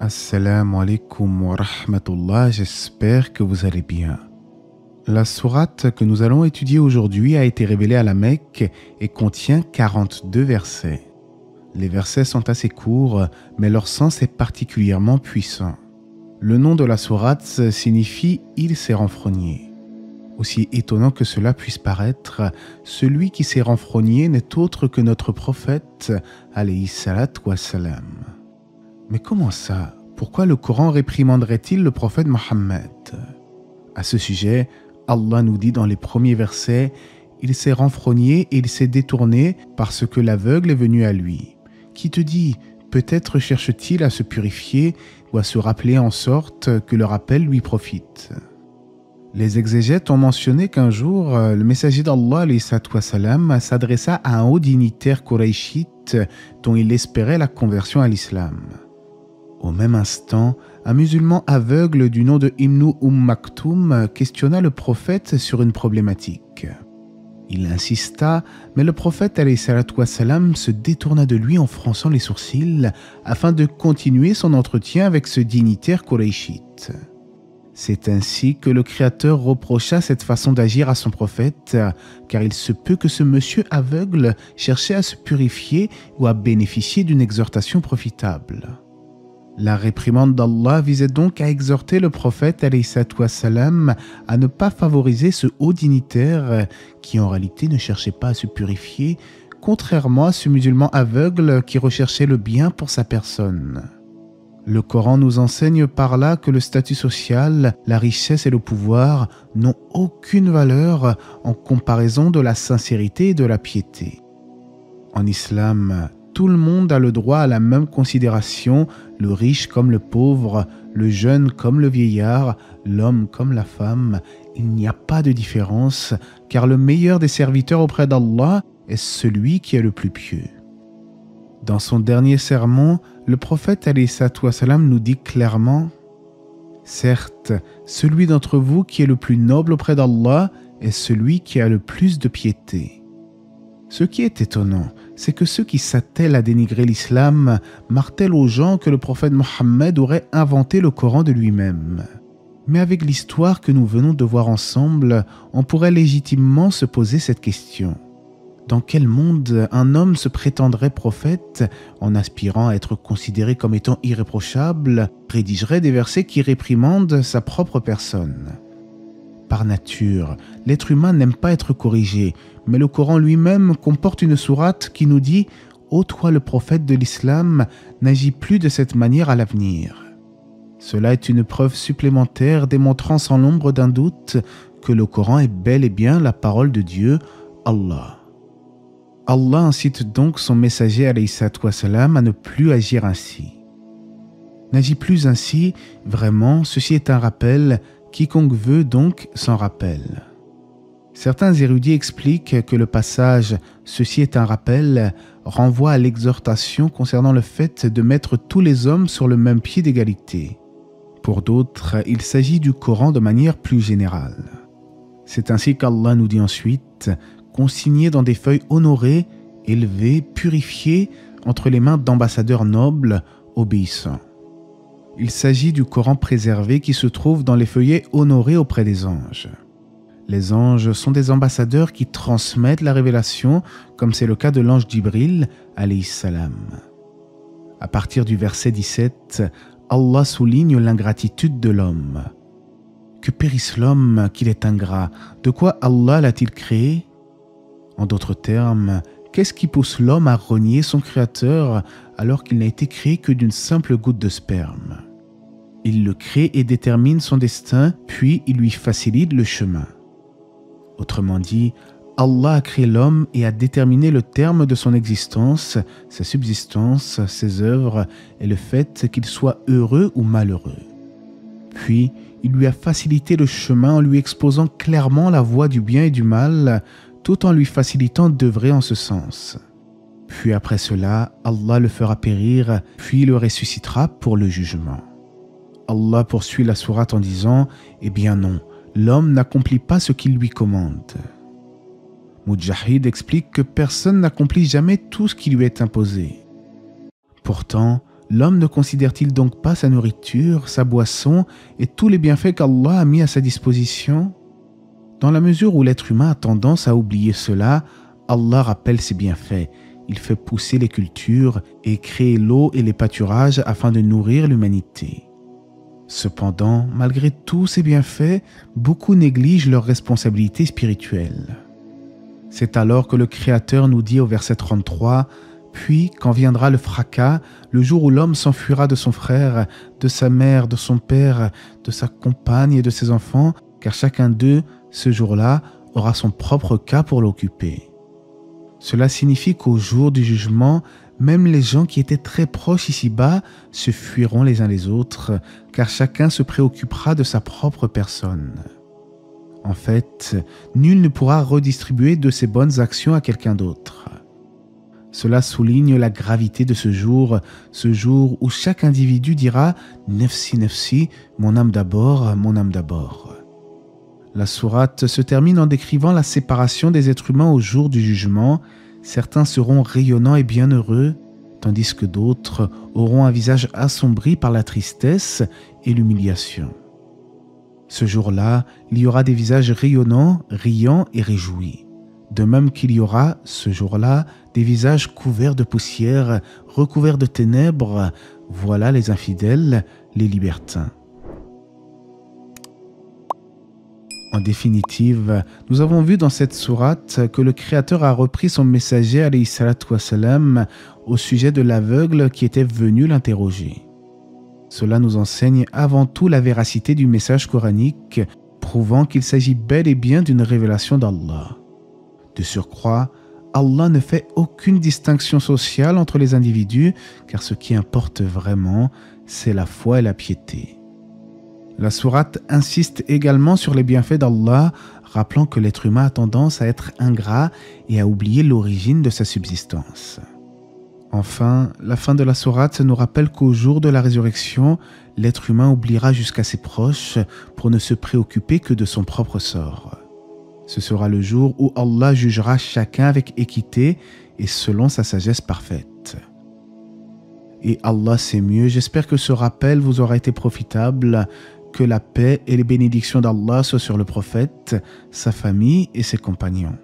Assalamu alaikum wa rahmatullah, j'espère que vous allez bien. La sourate que nous allons étudier aujourd'hui a été révélée à la Mecque et contient 42 versets. Les versets sont assez courts, mais leur sens est particulièrement puissant. Le nom de la sourate signifie « Il s'est renfrogné ». Aussi étonnant que cela puisse paraître, celui qui s'est renfrogné n'est autre que notre prophète, alayhi salatu wassalam. Mais comment ça? Pourquoi le Coran réprimanderait-il le prophète Mohammed? À ce sujet, Allah nous dit dans les premiers versets « Il s'est renfrogné et il s'est détourné parce que l'aveugle est venu à lui. Qui te dit, peut-être cherche-t-il à se purifier ou à se rappeler en sorte que le rappel lui profite ?» Les exégètes ont mentionné qu'un jour, le messager d'Allah s'adressa à un haut dignitaire quraïchite dont il espérait la conversion à l'islam. Au même instant, un musulman aveugle du nom de Ibn Maktoum questionna le prophète sur une problématique. Il insista, mais le prophète se détourna de lui en fronçant les sourcils afin de continuer son entretien avec ce dignitaire quraïchite. C'est ainsi que le Créateur reprocha cette façon d'agir à son prophète, car il se peut que ce monsieur aveugle cherchait à se purifier ou à bénéficier d'une exhortation profitable. La réprimande d'Allah visait donc à exhorter le prophète à ne pas favoriser ce haut dignitaire qui en réalité ne cherchait pas à se purifier, contrairement à ce musulman aveugle qui recherchait le bien pour sa personne. Le Coran nous enseigne par là que le statut social, la richesse et le pouvoir n'ont aucune valeur en comparaison de la sincérité et de la piété. En islam, tout le monde a le droit à la même considération, le riche comme le pauvre, le jeune comme le vieillard, l'homme comme la femme. Il n'y a pas de différence, car le meilleur des serviteurs auprès d'Allah est celui qui est le plus pieux. Dans son dernier sermon, le prophète nous dit clairement « Certes, celui d'entre vous qui est le plus noble auprès d'Allah est celui qui a le plus de piété. » Ce qui est étonnant, c'est que ceux qui s'attellent à dénigrer l'islam martèlent aux gens que le prophète Mohammed aurait inventé le Coran de lui-même. Mais avec l'histoire que nous venons de voir ensemble, on pourrait légitimement se poser cette question. Dans quel monde un homme se prétendrait prophète en aspirant à être considéré comme étant irréprochable, rédigerait des versets qui réprimandent sa propre personne? Par nature, l'être humain n'aime pas être corrigé, mais le Coran lui-même comporte une sourate qui nous dit « Ô toi le prophète de l'islam, n'agis plus de cette manière à l'avenir ». Cela est une preuve supplémentaire démontrant sans l'ombre d'un doute que le Coran est bel et bien la parole de Dieu, Allah. Allah incite donc son messager à ne plus agir ainsi. N'agis plus ainsi, vraiment, ceci est un rappel, quiconque veut donc s'en rappelle. Certains érudits expliquent que le passage « ceci est un rappel » renvoie à l'exhortation concernant le fait de mettre tous les hommes sur le même pied d'égalité. Pour d'autres, il s'agit du Coran de manière plus générale. C'est ainsi qu'Allah nous dit ensuite « consigné dans des feuilles honorées, élevées, purifiées, entre les mains d'ambassadeurs nobles, obéissants ». Il s'agit du Coran préservé qui se trouve dans les feuillets honorés auprès des anges. Les anges sont des ambassadeurs qui transmettent la révélation, comme c'est le cas de l'ange Jibril, alayhi salam. À partir du verset 17, Allah souligne l'ingratitude de l'homme. Que périsse l'homme qu'il est ingrat, de quoi Allah l'a-t-il créé? En d'autres termes, qu'est-ce qui pousse l'homme à renier son Créateur alors qu'il n'a été créé que d'une simple goutte de sperme? Il le crée et détermine son destin, puis il lui facilite le chemin. Autrement dit, Allah a créé l'homme et a déterminé le terme de son existence, sa subsistance, ses œuvres et le fait qu'il soit heureux ou malheureux. Puis, il lui a facilité le chemin en lui exposant clairement la voie du bien et du mal, tout en lui facilitant d'œuvrer en ce sens. Puis après cela, Allah le fera périr, puis le ressuscitera pour le jugement. Allah poursuit la sourate en disant « Eh bien non, l'homme n'accomplit pas ce qu'il lui commande. » Mujahid explique que personne n'accomplit jamais tout ce qui lui est imposé. Pourtant, l'homme ne considère-t-il donc pas sa nourriture, sa boisson et tous les bienfaits qu'Allah a mis à sa disposition? Dans la mesure où l'être humain a tendance à oublier cela, Allah rappelle ses bienfaits. Il fait pousser les cultures et créer l'eau et les pâturages afin de nourrir l'humanité. Cependant, malgré tous ces bienfaits, beaucoup négligent leurs responsabilités spirituelles. C'est alors que le Créateur nous dit au verset 33 « Puis, quand viendra le fracas, le jour où l'homme s'enfuira de son frère, de sa mère, de son père, de sa compagne et de ses enfants, car chacun d'eux, ce jour-là, aura son propre cas pour l'occuper. » Cela signifie qu'au jour du jugement, même les gens qui étaient très proches ici-bas se fuiront les uns les autres, car chacun se préoccupera de sa propre personne. En fait, nul ne pourra redistribuer de ses bonnes actions à quelqu'un d'autre. Cela souligne la gravité de ce jour où chaque individu dira « Nefsi, nefsi, mon âme d'abord, mon âme d'abord ». La sourate se termine en décrivant la séparation des êtres humains au jour du jugement. Certains seront rayonnants et bienheureux, tandis que d'autres auront un visage assombri par la tristesse et l'humiliation. Ce jour-là, il y aura des visages rayonnants, riants et réjouis. De même qu'il y aura, ce jour-là, des visages couverts de poussière, recouverts de ténèbres. Voilà les infidèles, les libertins. En définitive, nous avons vu dans cette sourate que le Créateur a repris son messager alayhi salatu wassalam au sujet de l'aveugle qui était venu l'interroger. Cela nous enseigne avant tout la véracité du message coranique, prouvant qu'il s'agit bel et bien d'une révélation d'Allah. De surcroît, Allah ne fait aucune distinction sociale entre les individus, car ce qui importe vraiment, c'est la foi et la piété. La sourate insiste également sur les bienfaits d'Allah, rappelant que l'être humain a tendance à être ingrat et à oublier l'origine de sa subsistance. Enfin, la fin de la sourate nous rappelle qu'au jour de la résurrection, l'être humain oubliera jusqu'à ses proches pour ne se préoccuper que de son propre sort. Ce sera le jour où Allah jugera chacun avec équité et selon sa sagesse parfaite. Et Allah sait mieux, j'espère que ce rappel vous aura été profitable. Que la paix et les bénédictions d'Allah soient sur le prophète, sa famille et ses compagnons.